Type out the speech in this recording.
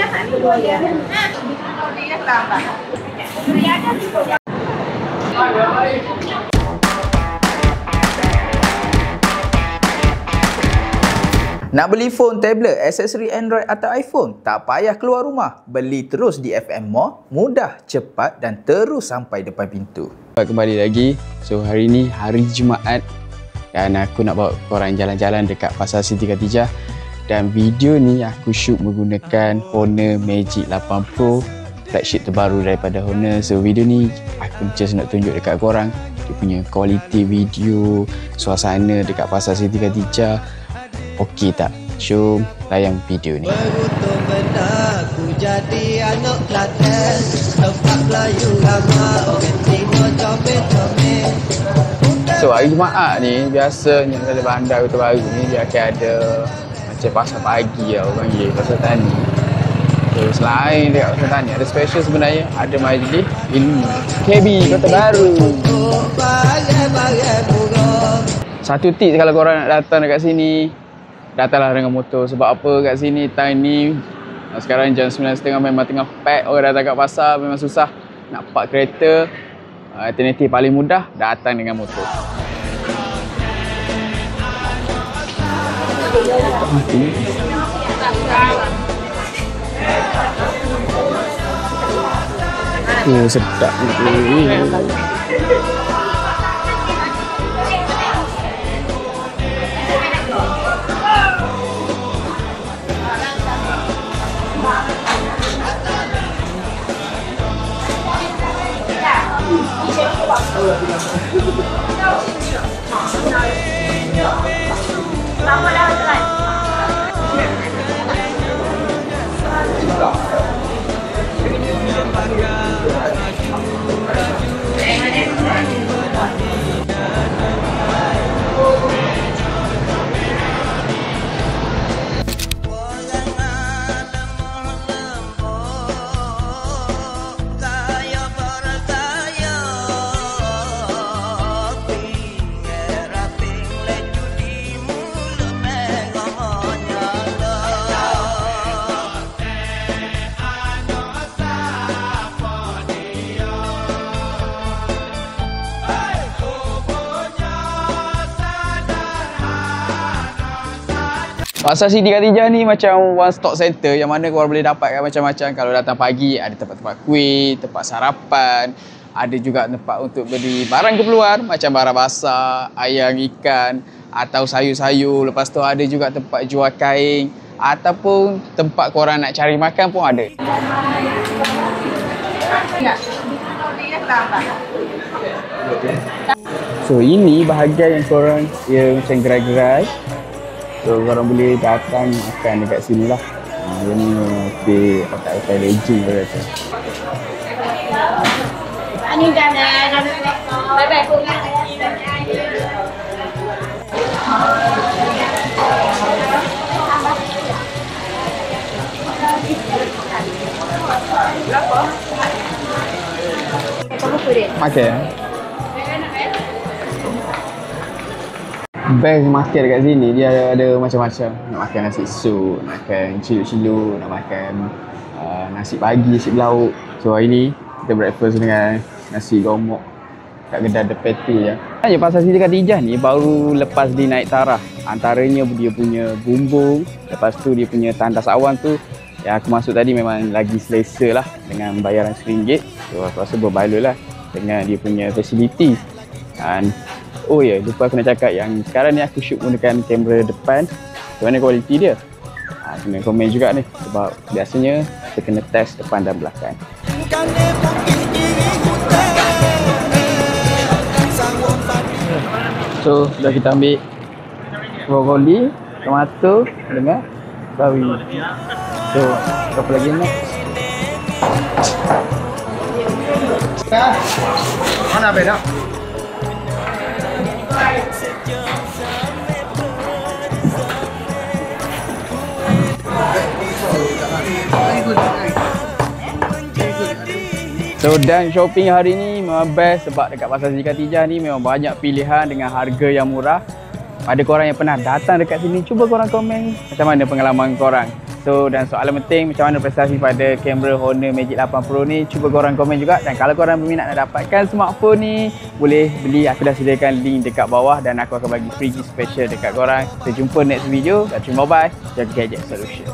Nak beli phone, tablet, aksesori Android atau iPhone? Tak payah keluar rumah. Beli terus di FM Mall, mudah, cepat dan terus sampai depan pintu. Kembali lagi. So hari ni hari Jumaat dan aku nak bawa korang jalan-jalan dekat Pasar Siti Khatijah. Dan video ni aku shoot menggunakan Honor Magic 8 Pro, flagship terbaru daripada Honor. So video ni aku just nak tunjuk dekat korang dia punya quality video, suasana dekat Pasar Siti Khatijah. Okey tak? Jom layang video ni. Beruntung benda ku jadi anak Kelantan, tempat Melayu ramah orang Timur comel-comel. So hari Jumaat ni biasanya dalam bandar Kota Baru ni dia akan ada macam pasar pagi lah orang panggil, pasar tani. So selain dia pasar tani ada special sebenarnya, ada majlis ilmu KB Kota Baru. Satu tips kalau korang nak datang dekat sini, datanglah dengan motor. Sebab apa kat sini time ni sekarang jam 9.30 memang tengah pack, orang datang kat pasar memang susah nak park kereta. Alternatif paling mudah datang dengan motor. Sedap ni. Pasar Siti Khatijah ni macam one stop center yang mana korang boleh dapatkan macam-macam. Kalau datang pagi ada tempat-tempat kuih, tempat sarapan, ada juga tempat untuk beli barang keperluan macam barang basah, ayam, ikan atau sayur-sayur. Lepas tu ada juga tempat jual kain ataupun tempat korang nak cari makan pun ada. So ini bahagian yang korang macam gerai-gerai. So korang boleh datang makan dekat sini lah. Ini okey, pakai legend dia kata. Ini dah bye-bye pun. Makan. Best makan dekat sini, dia ada macam-macam. Nak makan nasi sup, nak makan cilok-cilok, nak makan nasi pagi, nasi berlauk. So hari ni kita breakfast dengan nasi gomok kat kedai The Patty ya. Pasar Siti Khatijah ni baru lepas dinaik taraf. Antaranya dia punya bumbung, lepas tu dia punya tandas awan tu yang aku masuk tadi memang lagi selesa lah dengan bayaran RM1. So aku rasa berbaloi lah dengan dia punya facility. Dan oh ya, lupa aku nak cakap yang sekarang ni aku shoot menggunakan kamera depan. Macam mana kualiti dia? Kena komen juga ni sebab biasanya kita kena test depan dan belakang. So, dah kita ambil brokoli, tomato dengan sawi. So, apa lagi nak? Mana beda? So dan shopping hari ni memang best sebab dekat Pasar Siti Khatijah ni memang banyak pilihan dengan harga yang murah. Pada korang yang pernah datang dekat sini, cuba korang komen macam mana pengalaman korang. So dan soalan penting, macam mana prestasi pada kamera Honor Magic 8 Pro ni, cuba korang komen juga. Dan kalau korang berminat nak dapatkan smartphone ni, boleh beli. Aku dah sediakan link dekat bawah dan aku akan bagi free gift special dekat korang. Kita jumpa next video. Dan terima bye. Jaga Gadget Solution.